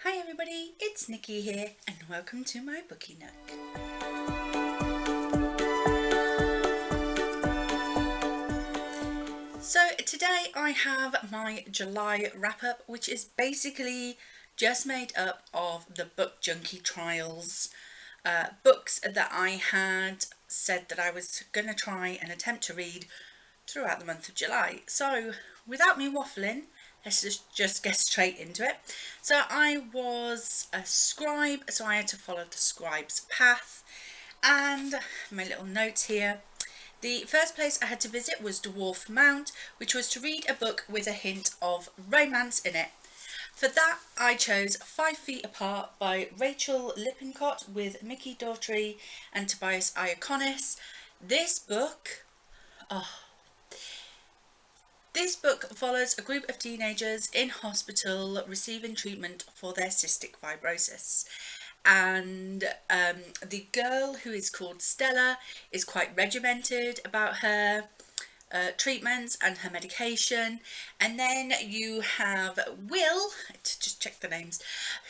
Hi everybody, it's Nikki here and welcome to my Bookie Nook. So today I have my July wrap up, which is basically just made up of the Book Junkie Trials books that I had said that I was going to try and attempt to read throughout the month of July. So without me waffling, let's just get straight into it. So I was a scribe, so I had to follow the scribe's path. And my little notes here. The first place I had to visit was Dwarf Mount, which was to read a book with a hint of romance in it. For that, I chose 5 Feet Apart by Rachel Lippincott with Mickey Daughtry and Tobias Iaconis. This book follows a group of teenagers in hospital receiving treatment for their cystic fibrosis. And the girl, who is called Stella, is quite regimented about her treatments and her medication. And then you have Will, to just check the names,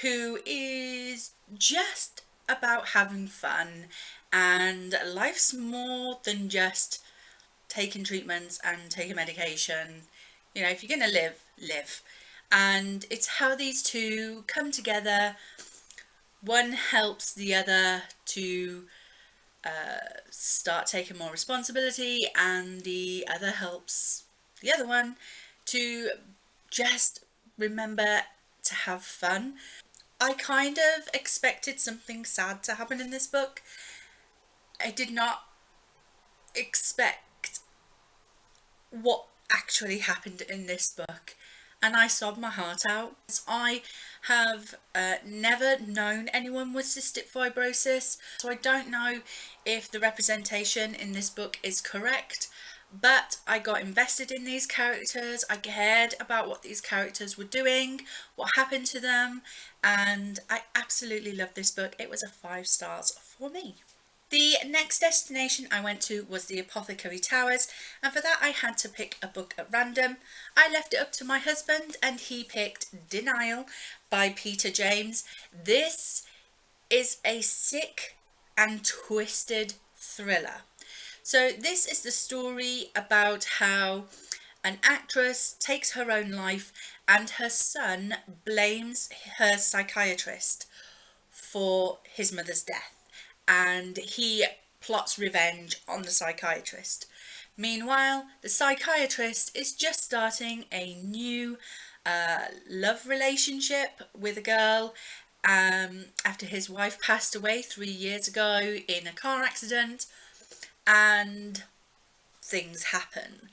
who is just about having fun, and life's more than just taking treatments and taking medication. You know, if you're gonna live, live. And it's how these two come together. One helps the other to start taking more responsibility, and the other helps the other one to just remember to have fun. I kind of expected something sad to happen in this book. I did not expect what actually happened in this book, and I sobbed my heart out. I have never known anyone with cystic fibrosis, so I don't know if the representation in this book is correct, but I got invested in these characters. I cared about what these characters were doing, what happened to them, and I absolutely loved this book. It was a 5 stars for me. The next destination I went to was the Apothecary Towers, and for that I had to pick a book at random. I left it up to my husband and he picked Denial by Peter James. This is a sick and twisted thriller. So this is the story about how an actress takes her own life and her son blames her psychiatrist for his mother's death, and he plots revenge on the psychiatrist. Meanwhile, the psychiatrist is just starting a new love relationship with a girl after his wife passed away 3 years ago in a car accident, and things happen.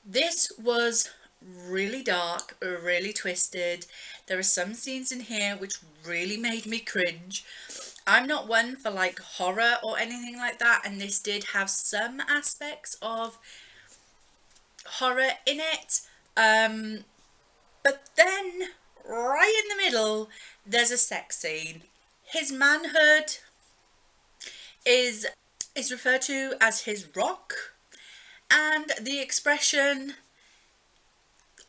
This was really dark, really twisted. There are some scenes in here which really made me cringe. I'm not one for like horror or anything like that, and this did have some aspects of horror in it. But then right in the middle there's a sex scene. His manhood is referred to as his rock, and the expression,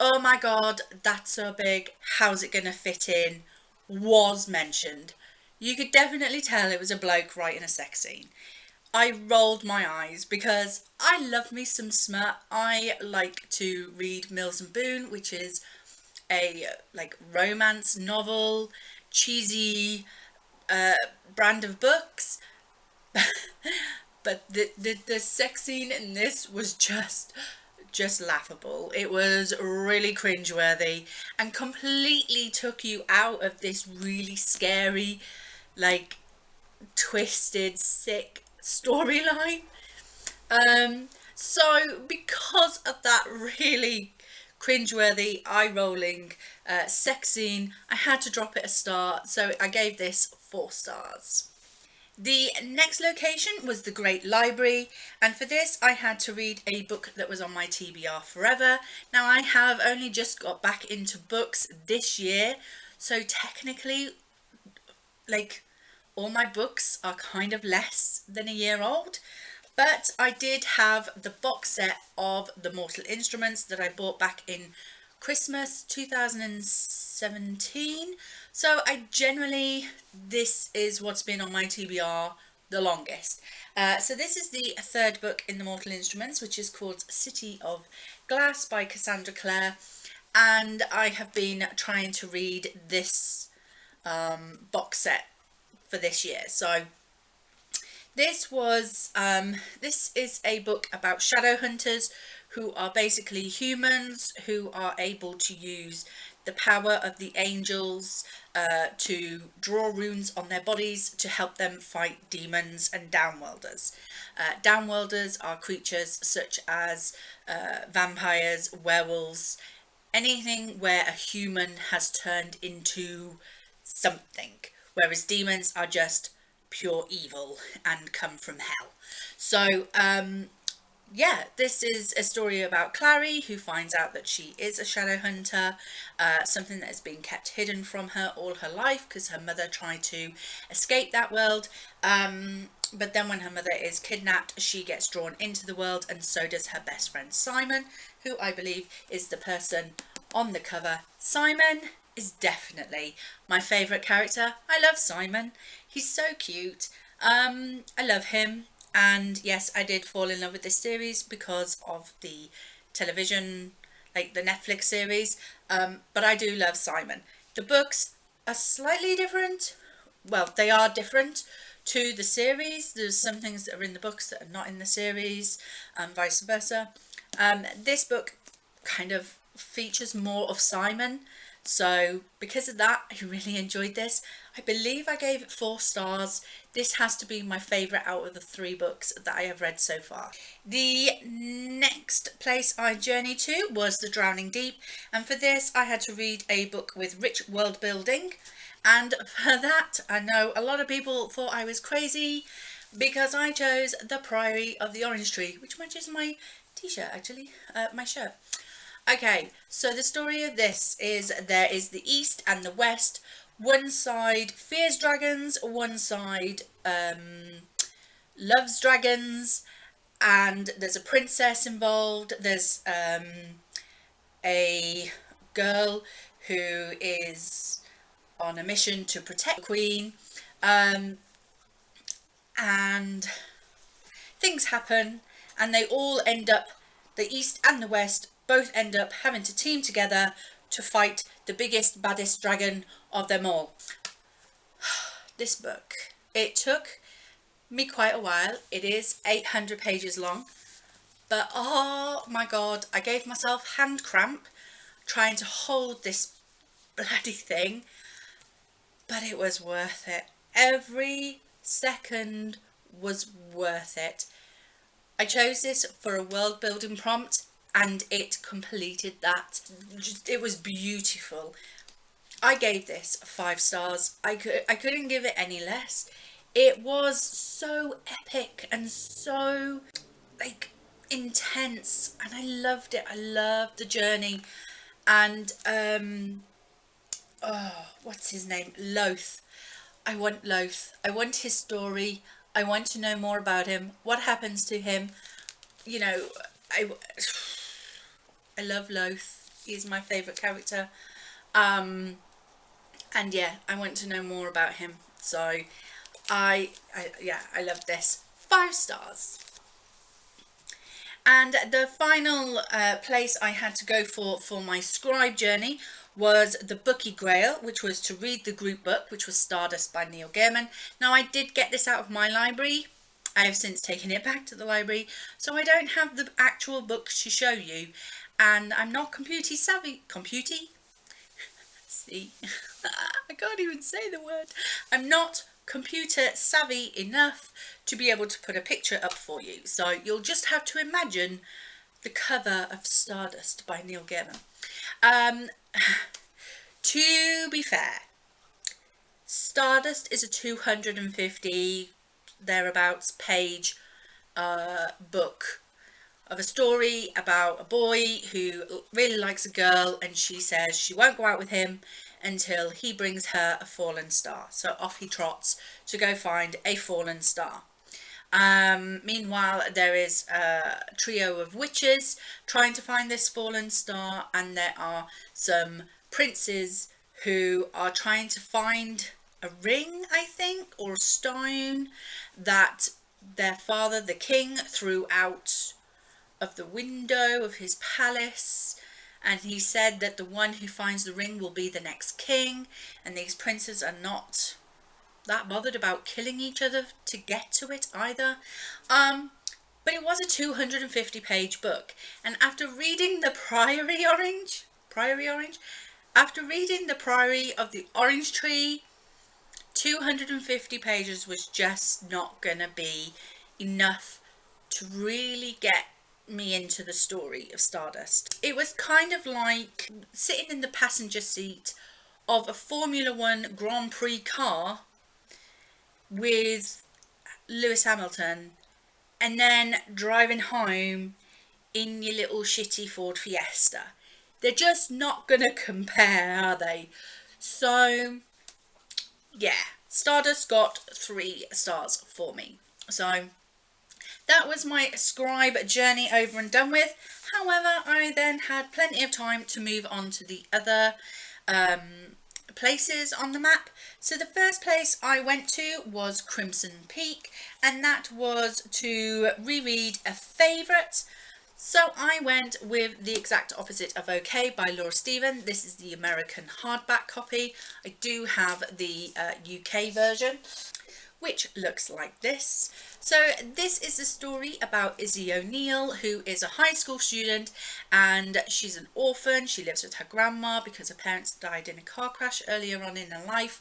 "Oh my god, that's so big, how's it gonna fit in," was mentioned. You could definitely tell it was a bloke writing a sex scene. I rolled my eyes because I love me some smut. I like to read Mills and Boon, which is a like romance novel, cheesy brand of books. But the sex scene in this was just laughable. It was really cringeworthy and completely took you out of this really scary, like, twisted, sick storyline. So because of that really cringeworthy, eye-rolling sex scene, I had to drop it a star, so I gave this 4 stars. The next location was the Great Library, and for this I had to read a book that was on my TBR forever. Now, I have only just got back into books this year, so technically, like, all my books are kind of less than a year old, but I did have the box set of the Mortal Instruments that I bought back in Christmas 2017. So this is what's been on my TBR the longest. So this is the third book in the Mortal Instruments, which is called City of Glass by Cassandra Clare, and I have been trying to read this box set for this year. So this is a book about shadow hunters who are basically humans who are able to use the power of the angels to draw runes on their bodies to help them fight demons and downworlders. Downworlders are creatures such as vampires, werewolves, anything where a human has turned into something, whereas demons are just pure evil and come from hell. So yeah, this is a story about Clary, who finds out that she is a shadow hunter, something that has been kept hidden from her all her life because her mother tried to escape that world. But then when her mother is kidnapped, she gets drawn into the world, and so does her best friend Simon, who I believe is the person on the cover. Simon is definitely my favourite character. I love Simon. He's so cute. I love him. And yes, I did fall in love with this series because of the television, like the Netflix series. But I do love Simon. The books are slightly different. Well, they are different to the series. There's some things that are in the books that are not in the series, and vice versa. This book kind of features more of Simon. So because of that, I really enjoyed this. I believe I gave it 4 stars. This has to be my favourite out of the 3 books that I have read so far. The next place I journeyed to was The Drowning Deep, and for this I had to read a book with rich world building, and for that I know a lot of people thought I was crazy because I chose The Priory of the Orange Tree, which matches my t-shirt actually, my shirt. Okay, so the story of this is there is the East and the West. One side fears dragons, one side loves dragons, and there's a princess involved. There's a girl who is on a mission to protect the queen, and things happen, and they all end up, the East and the West both end up having to team together to fight the biggest, baddest dragon of them all. This book, it took me quite a while. It is 800 pages long, but oh my god, I gave myself hand cramp trying to hold this bloody thing, but it was worth it. Every second was worth it. I chose this for a world building prompt, and it completed that. It was beautiful. I gave this 5 stars. I couldn't give it any less. It was so epic and so like intense, and I loved it. I loved the journey. And oh, what's his name? Loth. I want Loth. I want his story. I want to know more about him. What happens to him? You know, I love Loth. He's my favourite character. And yeah, I want to know more about him. So I love this. 5 stars. And the final place I had to go for my scribe journey was the Bookie Grail, which was to read the group book, which was Stardust by Neil Gaiman. Now, I did get this out of my library. I have since taken it back to the library, so I don't have the actual book to show you, and I'm not computer savvy. See, I can't even say the word. I'm not computer savvy enough to be able to put a picture up for you, so you'll just have to imagine the cover of Stardust by Neil Gaiman. To be fair, Stardust is a 250 thereabouts page book of a story about a boy who really likes a girl, and she says she won't go out with him until he brings her a fallen star. So off he trots to go find a fallen star. Meanwhile, there is a trio of witches trying to find this fallen star, and there are some princes who are trying to find a ring, I think, or a stone that their father, the king, threw out of the window of his palace. And he said that the one who finds the ring will be the next king, and these princes are not that bothered about killing each other to get to it either. But it was a 250-page book, and after reading the Priory Orange, after reading the Priory of the Orange Tree, 250 pages was just not gonna be enough to really get me into the story of Stardust. It was kind of like sitting in the passenger seat of a Formula One Grand Prix car with Lewis Hamilton, and then driving home in your little shitty Ford Fiesta. They're just not gonna compare, are they? So yeah, Stardust got 3 stars for me. So that was my scribe journey over and done with. However, I then had plenty of time to move on to the other places on the map. So the first place I went to was Crimson Peak, and that was to reread a favourite. So I went with the exact opposite of OK by Laura Stephen. This is the American hardback copy. I do have the UK version, which looks like this. So this is a story about Izzy O'Neill, who is a high school student, and she's an orphan. She lives with her grandma because her parents died in a car crash earlier on in her life.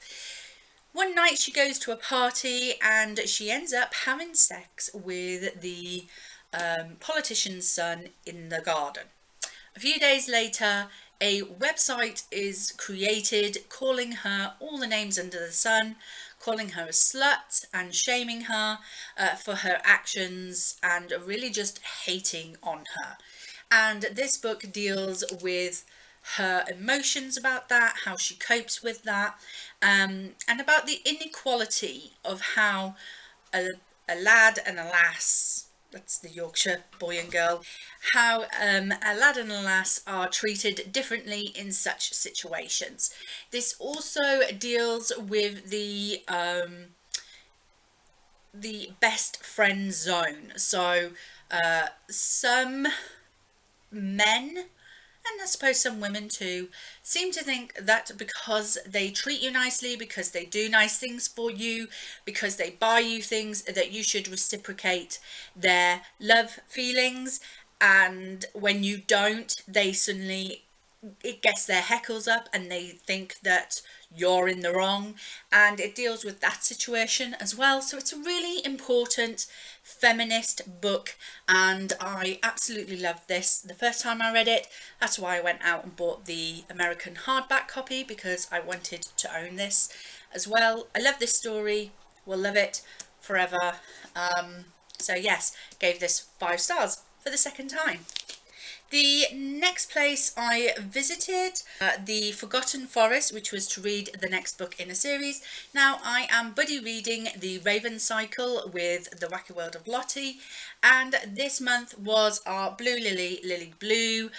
One night she goes to a party and she ends up having sex with the politician's son in the garden. A few days later, a website is created calling her all the names under the sun, calling her a slut and shaming her for her actions and really just hating on her. And this book deals with her emotions about that, how she copes with that, and about the inequality of how a lad and a lass, that's the Yorkshire boy and girl, how a lad and a lass are treated differently in such situations. This also deals with the best friend zone. So some men, and I suppose some women too, seem to think that because they treat you nicely, because they do nice things for you, because they buy you things, that you should reciprocate their love feelings. And when you don't, they suddenly, it gets their heckles up and they think that you're in the wrong, and it deals with that situation as well. So it's a really important feminist book, and I absolutely loved this the first time I read it. That's why I went out and bought the American hardback copy, because I wanted to own this as well. I love this story, will love it forever. So yes, gave this 5 stars for the second time. The next place I visited, the Forgotten Forest, which was to read the next book in a series. Now I am buddy reading the Raven Cycle with the Wacky World of Lottie, and this month was our Blue Lily, Lily Blue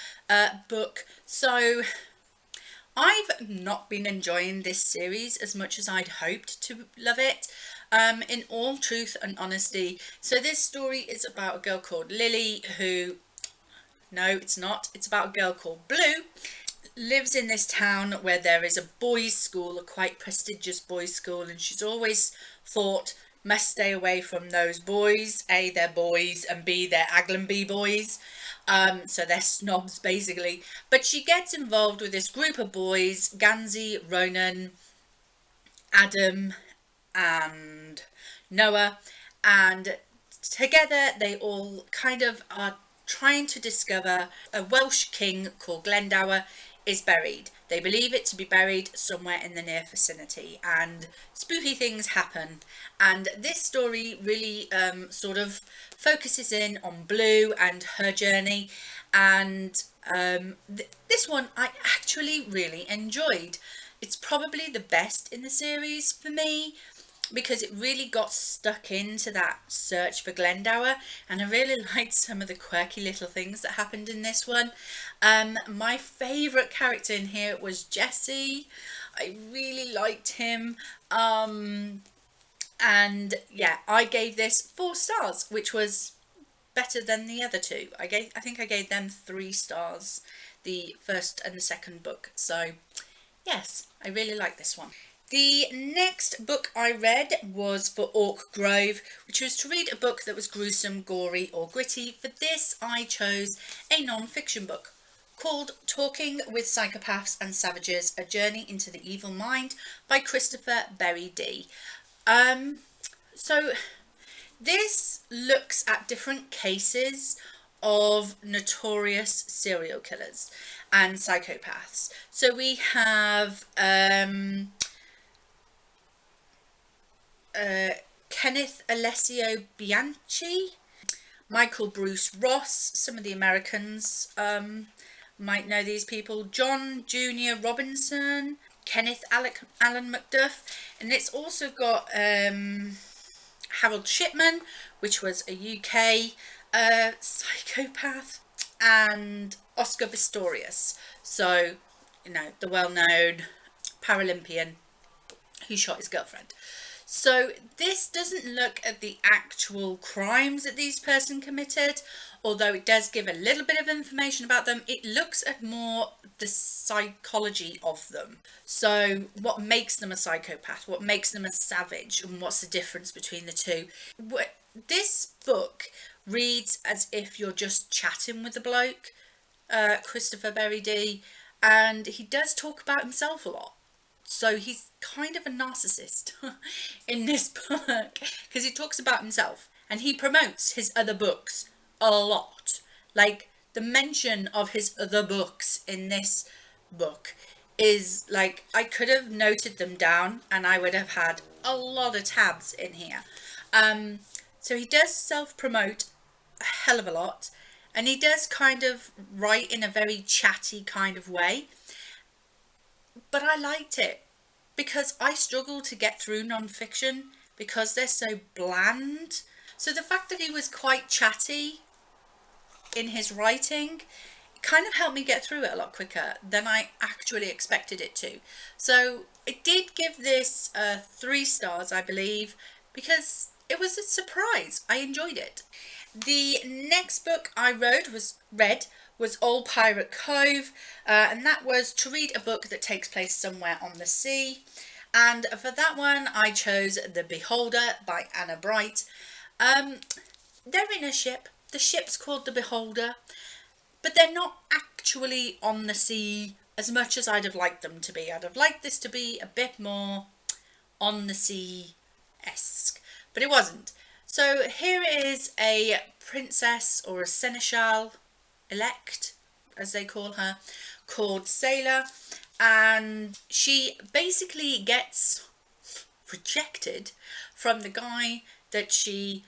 book. So I've not been enjoying this series as much as I'd hoped to love it, in all truth and honesty. So this story is about a girl called Lily who, no, it's not. It's about a girl called Blue. Lives in this town where there is a boys' school, a quite prestigious boys' school, and she's always thought must stay away from those boys. A, they're boys, and B, they're Aglenby boys. So they're snobs basically. But she gets involved with this group of boys, Gansey, Ronan, Adam, and Noah, and together they all kind of are trying to discover a Welsh king called Glendower is buried. They believe it to be buried somewhere in the near vicinity, and spooky things happen. And this story really sort of focuses in on Blue and her journey, and this one I actually really enjoyed. It's probably the best in the series for me, because it really got stuck into that search for Glendower, and I really liked some of the quirky little things that happened in this one. My favourite character in here was Jesse. I really liked him. And yeah, I gave this 4 stars, which was better than the other two. I think I gave them 3 stars, the first and the second book. So yes, I really like this one. The next book I read was for Orc Grove, which was to read a book that was gruesome, gory or gritty. For this I chose a non-fiction book called Talking with Psychopaths and Savages, A Journey into the Evil Mind by Christopher Berry D. So this looks at different cases of notorious serial killers and psychopaths. So we have Kenneth Alessio Bianchi, Michael Bruce Ross. Some of the Americans might know these people. John Junior Robinson, Kenneth Alan Macduff, and it's also got Harold Shipman, which was a UK psychopath, and Oscar Pistorius, so you know, the well-known Paralympian who shot his girlfriend. So this doesn't look at the actual crimes that these person committed, although it does give a little bit of information about them. It looks at more the psychology of them. So what makes them a psychopath, what makes them a savage, and what's the difference between the two. This book reads as if you're just chatting with the bloke, Christopher Berry D, and he does talk about himself a lot. So he's kind of a narcissist in this book, because he talks about himself and he promotes his other books a lot. Like, the mention of his other books in this book is like, I could have noted them down and I would have had a lot of tabs in here. So he does self-promote a hell of a lot, and he does kind of write in a very chatty kind of way. But I liked it because I struggle to get through non-fiction because they're so bland. So the fact that he was quite chatty in his writing kind of helped me get through it a lot quicker than I actually expected it to. So I did give this 3 stars, I believe, because it was a surprise. I enjoyed it. The next book I read was Old Pirate Cove, and that was to read a book that takes place somewhere on the sea. And for that one I chose The Beholder by Anna Bright. They're in a ship. The ship's called The Beholder, but they're not actually on the sea as much as I'd have liked them to be. I'd have liked this to be a bit more on the sea-esque, but it wasn't. So here is a princess, or a seneschal elect, as they call her, called Sailor, and she basically gets rejected from the guy that she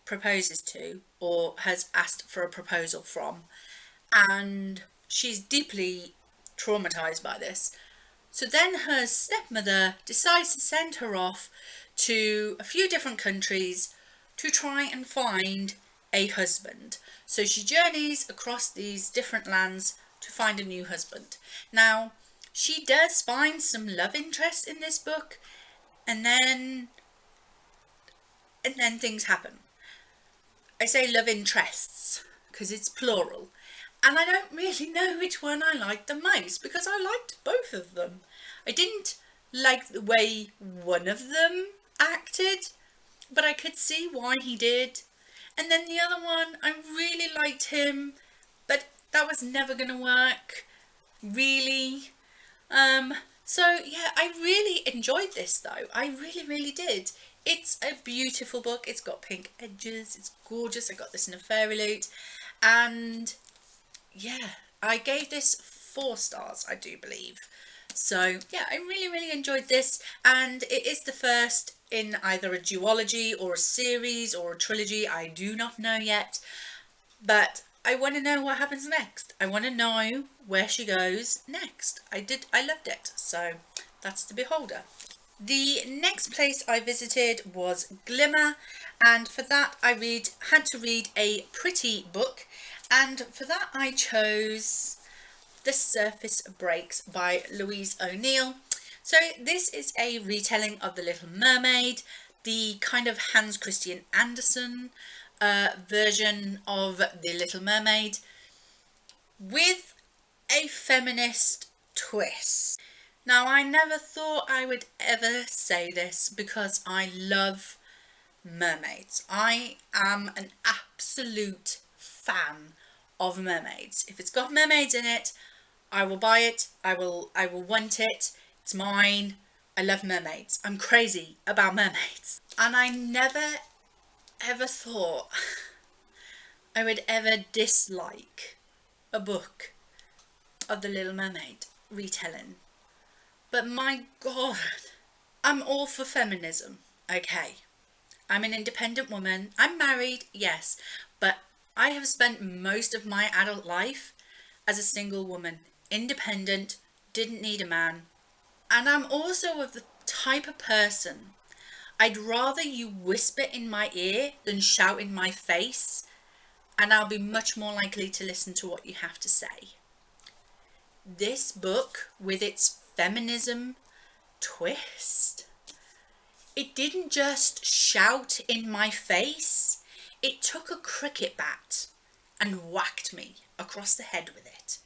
proposes to, or has asked for a proposal from, and she's deeply traumatized by this. So then her stepmother decides to send her off to a few different countries to try and find a husband. So she journeys across these different lands to find a new husband. Now, she does find some love interest in this book, and then things happen. I say love interests because it's plural, and I don't really know which one I liked the most, because I liked both of them. I didn't like the way one of them acted, but I could see why he did. And then the other one, I really liked him, but that was never going to work, really. So yeah, I really enjoyed this though. I really, really did. It's a beautiful book. It's got pink edges. It's gorgeous. I got this in a fairy loot. And yeah, I gave this 4 stars, I do believe. So yeah, I really, really enjoyed this. And it is the first in either a duology or a series or a trilogy. I do not know yet. But I want to know what happens next. I want to know where she goes next. I loved it. So that's The Beholder. The next place I visited was Glimmer, and for that I had to read a pretty book, and for that I chose The Surface Breaks by Louise O'Neill. So this is a retelling of The Little Mermaid, the kind of Hans Christian Andersen version of The Little Mermaid, with a feminist twist. Now, I never thought I would ever say this because I love mermaids. I am an absolute fan of mermaids. If it's got mermaids in it, I will buy it. I will want it. It's mine. I love mermaids. I'm crazy about mermaids. And I never ever thought I would ever dislike a book of The Little Mermaid retelling. But my God, I'm all for feminism, okay? I'm an independent woman. I'm married, yes, but I have spent most of my adult life as a single woman, independent, didn't need a man. And I'm also of the type of person, I'd rather you whisper in my ear than shout in my face, and I'll be much more likely to listen to what you have to say. This book, with its feminism twist, it didn't just shout in my face, it took a cricket bat and whacked me across the head with it.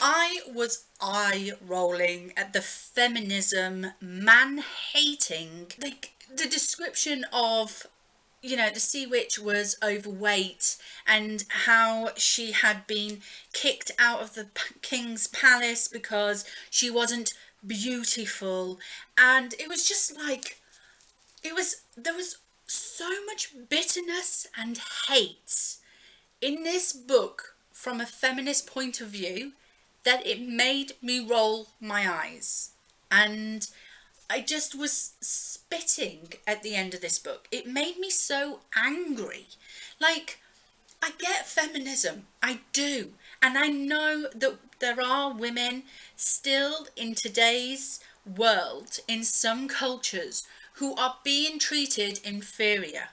I was eye-rolling at the feminism, man-hating, like the description of, you know, the sea witch was overweight and how she had been kicked out of the king's palace because she wasn't beautiful, and it was just like, there was so much bitterness and hate in this book from a feminist point of view that it made me roll my eyes, and I just was spitting at the end of this book. It made me so angry. Like, I get feminism, I do, and I know that there are women still in today's world, in some cultures, who are being treated inferior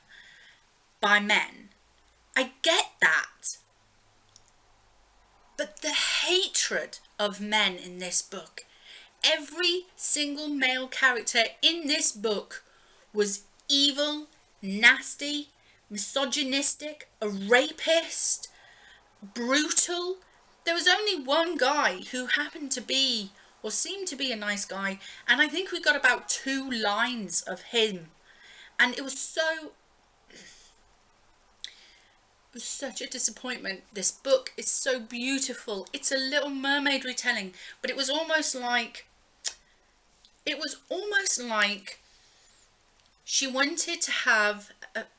by men. I get that. But the hatred of men in this book, every single male character in this book was evil, nasty, misogynistic, a rapist, brutal. There was only one guy who happened to be, or seemed to be, a nice guy, and I think we got about 2 lines of him, and it was such a disappointment. This book is so beautiful. It's a Little Mermaid retelling, but it was almost like she wanted to have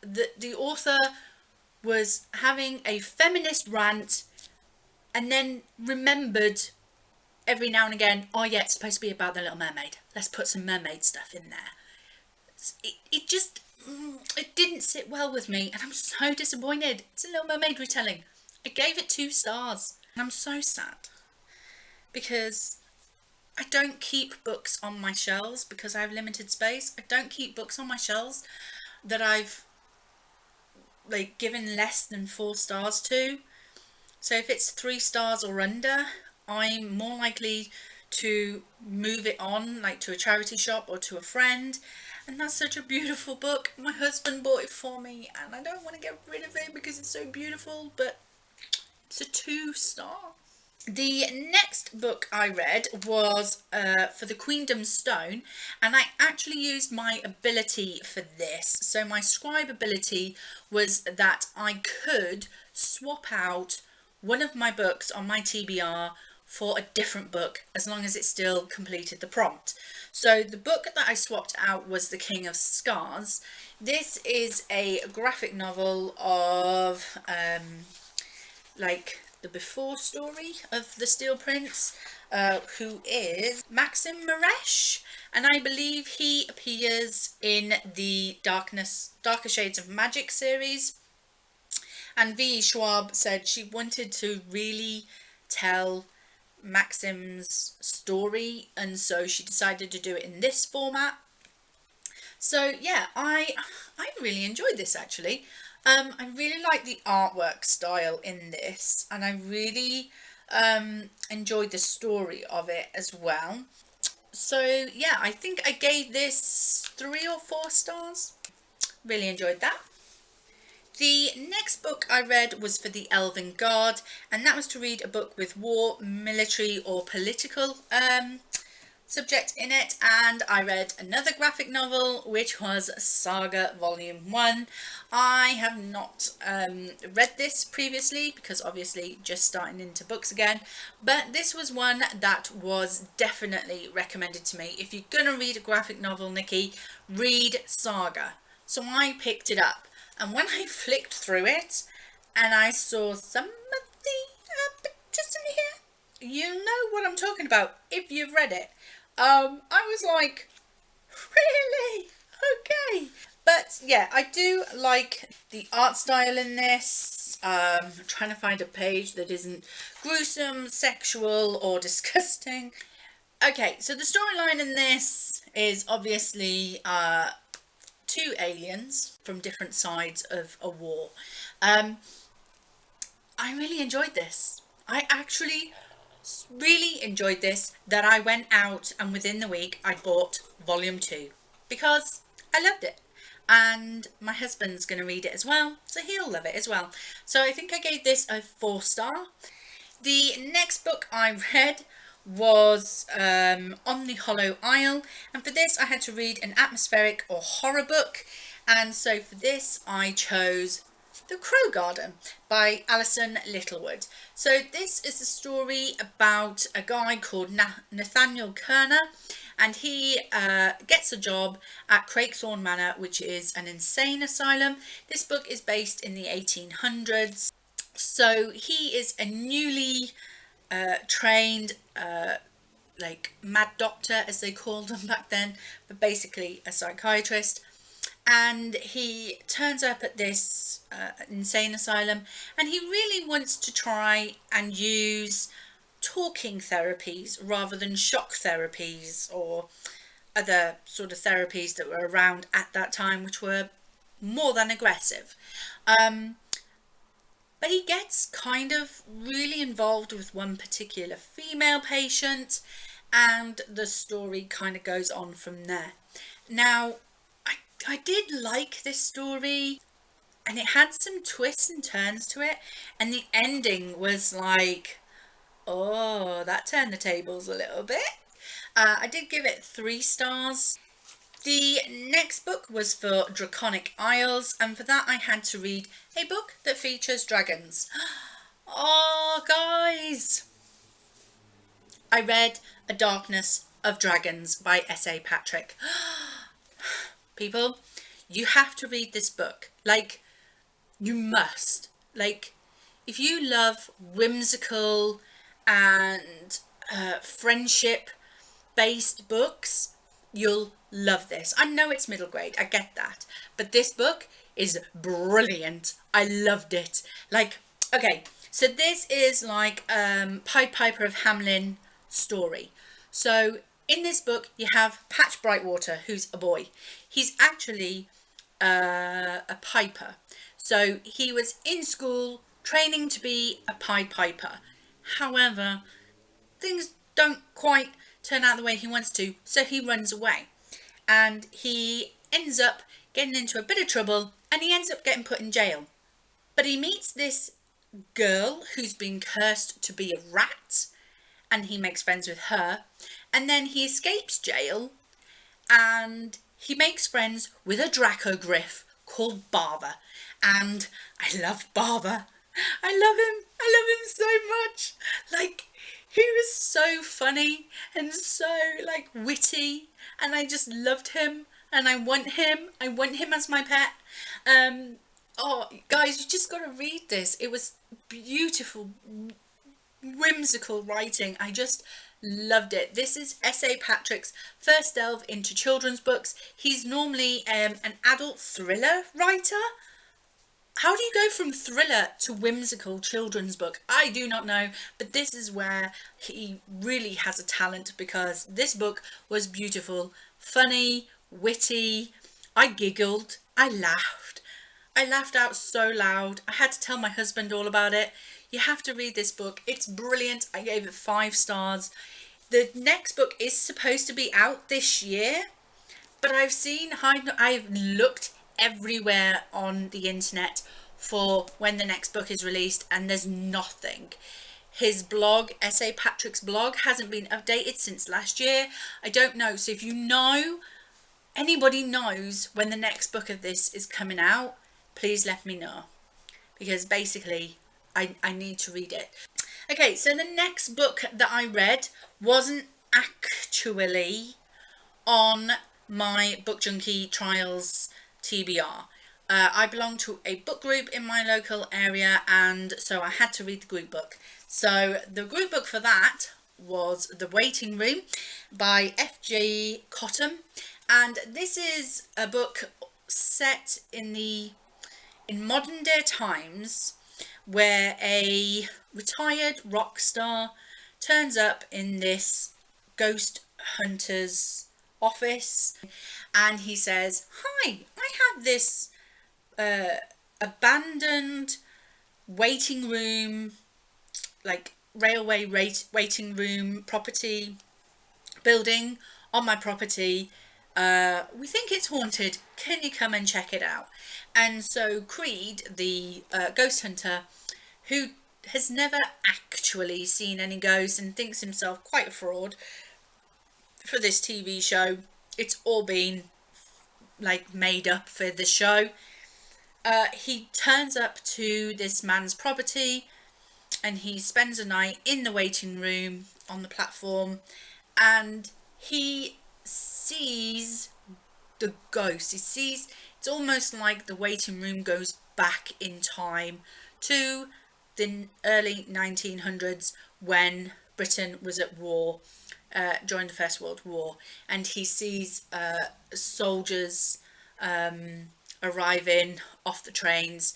the author was having a feminist rant and then remembered every now and again, oh yeah, it's supposed to be about the Little Mermaid, let's put some mermaid stuff in there. It just, it didn't sit well with me, and I'm so disappointed. It's a Little Mermaid retelling. I gave it 2 stars, and I'm so sad because I don't keep books on my shelves because I have limited space. I don't keep books on my shelves that I've like given less than 4 stars to. So if it's 3 stars or under, I'm more likely to move it on, like to a charity shop or to a friend. And that's such a beautiful book. My husband bought it for me and I don't want to get rid of it because it's so beautiful, but it's a 2 star. The next book I read was for the Queendom Stone, and I actually used my ability for this. So my scribe ability was that I could swap out one of my books on my TBR for a different book as long as it still completed the prompt. So the book that I swapped out was The King of Scars. This is a graphic novel of like the before story of the Steel Prince, who is Maxim Maresh, and I believe he appears in the Darker Shades of Magic series. And V. Schwab said she wanted to really tell Maxim's story, and so she decided to do it in this format. So yeah, I really enjoyed this actually. I really like the artwork style in this, and I really enjoyed the story of it as well. So yeah, I think I gave this 3 or 4 stars. Really enjoyed that. The next book I read was for the Elven Guard, and that was to read a book with war, military or political subject in it. And I read another graphic novel, which was Saga Volume 1. I have not read this previously because obviously just starting into books again, but this was one that was definitely recommended to me. If you're gonna read a graphic novel, Nikki, read Saga. So I picked it up, and when I flicked through it and I saw some of the pictures in here, you know what I'm talking about if you've read it. I was like, really? Okay. But yeah, I do like the art style in this. I'm trying to find a page that isn't gruesome, sexual or disgusting. Okay, so the storyline in this is obviously 2 aliens from different sides of a war. I really enjoyed this. I actually really enjoyed this, that I went out and within the week I bought volume 2 because I loved it, and my husband's going to read it as well, so he'll love it as well. So I think I gave this a 4 star. The next book I read was On the Hollow Isle, and for this I had to read an atmospheric or horror book, and so for this I chose The Crow Garden by Alison Littlewood. So this is a story about a guy called Nathaniel Kerner, and he gets a job at Craigthorne Manor, which is an insane asylum. This book is based in the 1800s. So he is a newly trained like mad doctor, as they called them back then, but basically a psychiatrist. And he turns up at this insane asylum, and he really wants to try and use talking therapies rather than shock therapies or other sort of therapies that were around at that time, which were more than aggressive. But he gets kind of really involved with one particular female patient, and the story kind of goes on from there. Now, I did like this story, and it had some twists and turns to it, and the ending was like, oh, that turned the tables a little bit. I did give it 3 stars. The next book was for Draconic Isles, and for that I had to read a book that features dragons. Oh, guys! I read A Darkness of Dragons by S.A. Patrick. People, you have to read this book. Like, you must. Like, if you love whimsical and friendship-based books, you'll love this. I know it's middle grade, I get that, but this book is brilliant. I loved it. Like, okay, so this is like Pied Piper of Hamelin story. So in this book you have Patch Brightwater, who's a boy. He's actually a piper. So he was in school training to be a Pied Piper. However, things don't quite turn out the way he wants to, so he runs away. And he ends up getting into a bit of trouble, and he ends up getting put in jail. But he meets this girl who's been cursed to be a rat, and he makes friends with her. And then he escapes jail, and he makes friends with a Dracogryph called Barber. And I love Barber. I love him. I love him so much. Like, he was so funny and so like witty, and I just loved him, and I want him as my pet. Oh guys, you just got to read this. It was beautiful, whimsical writing. I just loved it. This is S.A. Patrick's first delve into children's books. He's normally an adult thriller writer, how do you go from thriller to whimsical children's book? I do not know, but this is where he really has a talent, because this book was beautiful, funny, witty. I giggled, I laughed. I laughed out so loud. I had to tell my husband all about it. You have to read this book. It's brilliant. I gave it 5 stars. The next book is supposed to be out this year, but I've looked everywhere on the internet for when the next book is released, and there's nothing. His blog, S.A. Patrick's blog, hasn't been updated since last year. I don't know. So if you know, anybody knows when the next book of this is coming out, please let me know, because basically I need to read it. Okay, so the next book that I read wasn't actually on my Book Junkie Trials TBR. I belong to a book group in my local area, and so I had to read the group book. So the group book for that was The Waiting Room by F.G. Cottam, and this is a book set in modern day times, where a retired rock star turns up in this ghost hunter's office, and he says, "Hi, I have this abandoned waiting room, like railway waiting room property building on my property. We think it's haunted. Can you come and check it out?" And so Creed, the ghost hunter, who has never actually seen any ghosts and thinks himself quite a fraud for this TV show, it's all been like made up for the show, he turns up to this man's property, and he spends a night in the waiting room on the platform, and he sees the ghost. It's almost like the waiting room goes back in time to the early 1900s, when Britain was at war during the First World War, and he sees soldiers arriving off the trains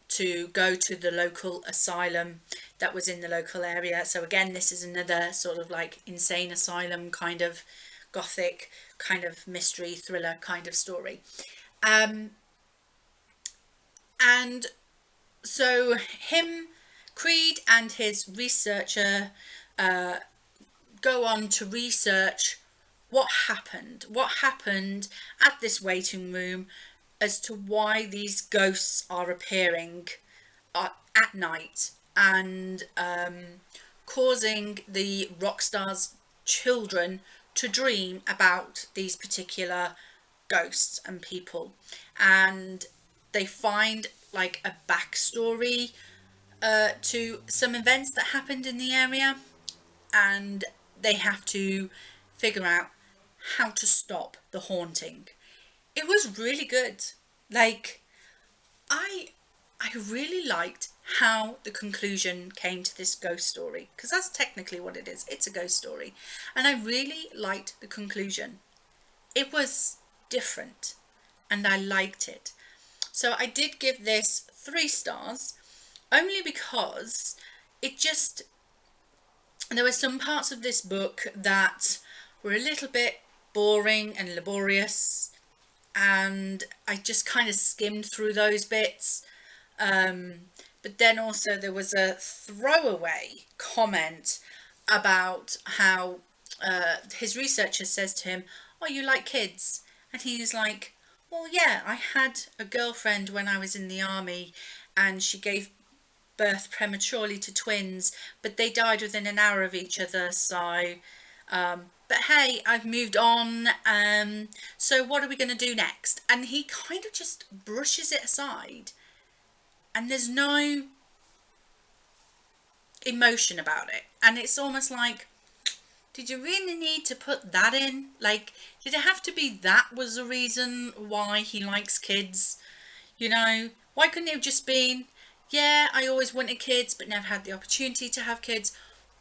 to go to the local asylum that was in the local area. So again, this is another sort of like insane asylum kind of gothic kind of mystery thriller kind of story. And so Creed and his researcher go on to research what happened at this waiting room, as to why these ghosts are appearing at night and causing the rock star's children to dream about these particular ghosts and people. And they find like a backstory to some events that happened in the area, and they have to figure out how to stop the haunting. It was really good. Like, I really liked how the conclusion came to this ghost story, because that's technically what it is. It's a ghost story, and I really liked the conclusion. It was different, and I liked it. So I did give this 3 stars, only because there were some parts of this book that were a little bit boring and laborious, and I just kind of skimmed through those bits. But then also there was a throwaway comment about how his researcher says to him, "Oh, you like kids?" And he's like, "Well, yeah, I had a girlfriend when I was in the army, and she gave birth prematurely to twins, but they died within an hour of each other, so but hey, I've moved on, so what are we going to do next?" And he kind of just brushes it aside, and there's no emotion about it, and it's almost like, did you really need to put that in? Like, did it have to be that was the reason why he likes kids? You know, why couldn't it have just been, yeah, I always wanted kids but never had the opportunity to have kids?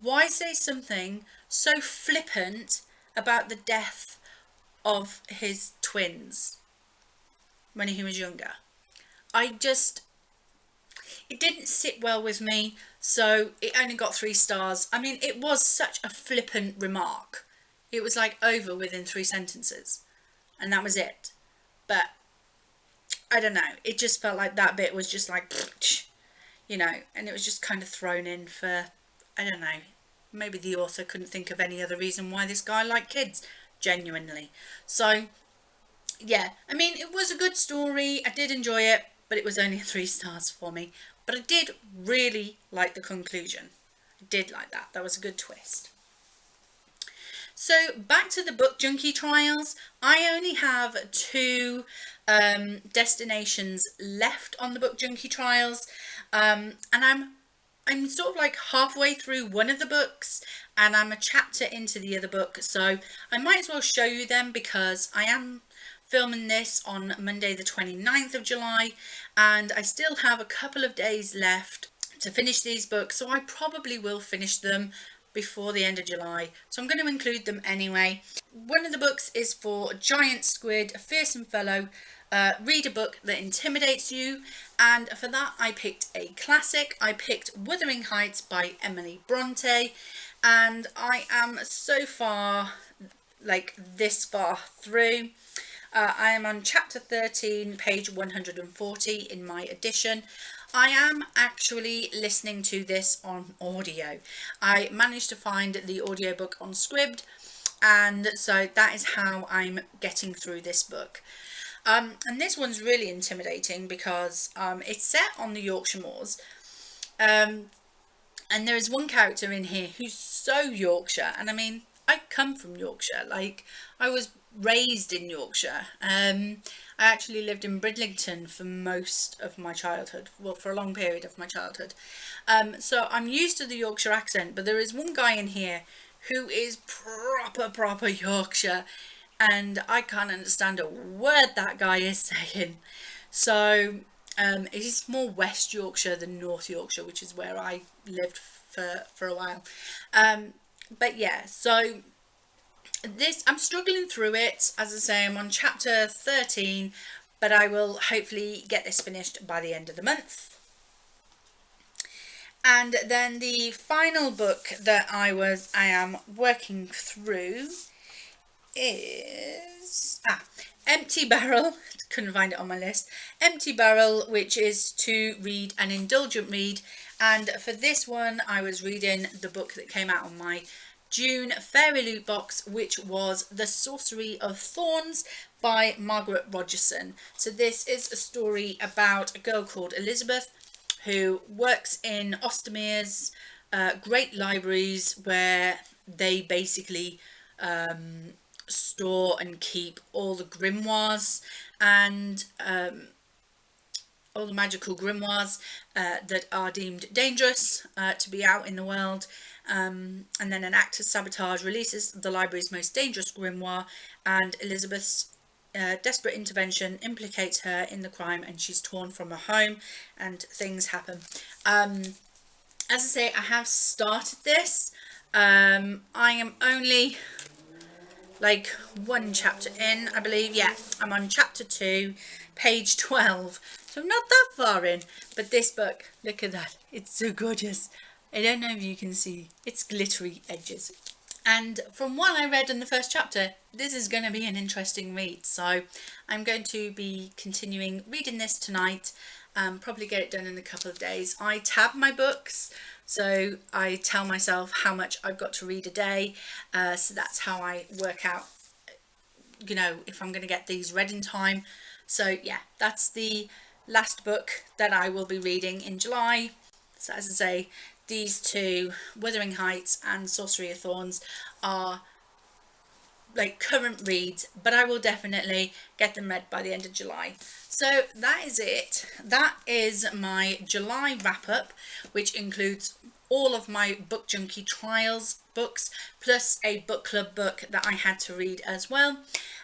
Why say something so flippant about the death of his twins when he was younger? it didn't sit well with me, so it only got 3 stars. I mean, it was such a flippant remark. It was like over within 3 sentences, and that was it. But I don't know, it just felt like that bit was just like, you know, and it was just kind of thrown in for, I don't know, maybe the author couldn't think of any other reason why this guy liked kids, genuinely. So yeah, I mean, it was a good story, I did enjoy it, but it was only 3 stars for me. But I did really like the conclusion. I did like that. That was a good twist. So back to the Book Junkie Trials. I only have 2 destinations left on the Book Junkie Trials, and I'm sort of like halfway through one of the books, and I'm a chapter into the other book, so I might as well show you them because I am filming this on Monday the 29th of July, and I still have a couple of days left to finish these books, so I probably will finish them before the end of July, so I'm going to include them anyway. One of the books is for Giant Squid, a Fearsome Fellow. Read a book that intimidates you, and for that I picked a classic. I picked Wuthering Heights by Emily Bronte, and I am so far, like this far through. I am on chapter 13, page 140 in my edition. I am actually listening to this on audio. I managed to find the audiobook on Scribd, and so that is how I'm getting through this book. And this one's really intimidating because it's set on the Yorkshire Moors, and there is one character in here who's so Yorkshire, and I mean, I come from Yorkshire, like I was raised in Yorkshire. I actually lived in Bridlington for most of my childhood, well, for a long period of my childhood, so I'm used to the Yorkshire accent, but there is one guy in here who is proper Yorkshire, and I can't understand a word that guy is saying. So it is more West Yorkshire than North Yorkshire, which is where I lived for a while. But yeah, so this, I'm struggling through it. As I say, I'm on chapter 13, but I will hopefully get this finished by the end of the month. And then the final book that I am working through is Empty Barrel. Couldn't find it on my list. Empty Barrel, which is to read an indulgent read, and for this one I was reading the book that came out on my June Fairy Loot box, which was The Sorcery of Thorns by Margaret Rogerson. So this is a story about a girl called Elizabeth who works in Ostermere's great libraries, where they basically store and keep all the grimoires and all the magical grimoires that are deemed dangerous to be out in the world, and then an act of sabotage releases the library's most dangerous grimoire, and Elizabeth's desperate intervention implicates her in the crime, and she's torn from her home and things happen. As I say, I have started this. I am only like 1 chapter in, I believe. Yeah, I'm on chapter 2, page 12, so I'm not that far in. But this book, look at that, it's so gorgeous. I don't know if you can see its glittery edges, and from what I read in the first chapter, this is going to be an interesting read, so I'm going to be continuing reading this tonight. Probably get it done in a couple of days. I tab my books, so I tell myself how much I've got to read a day, so that's how I work out, you know, if I'm going to get these read in time. So yeah, that's the last book that I will be reading in July. So as I say, these 2, Wuthering Heights and Sorcery of Thorns, are like current reads, but I will definitely get them read by the end of July. So that is it. That is my July wrap up, which includes all of my Book Junkie Trials books, plus a book club book that I had to read as well.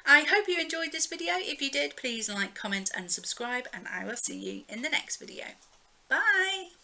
I hope you enjoyed this video. If you did, please like, comment and subscribe, and I will see you in the next video. Bye!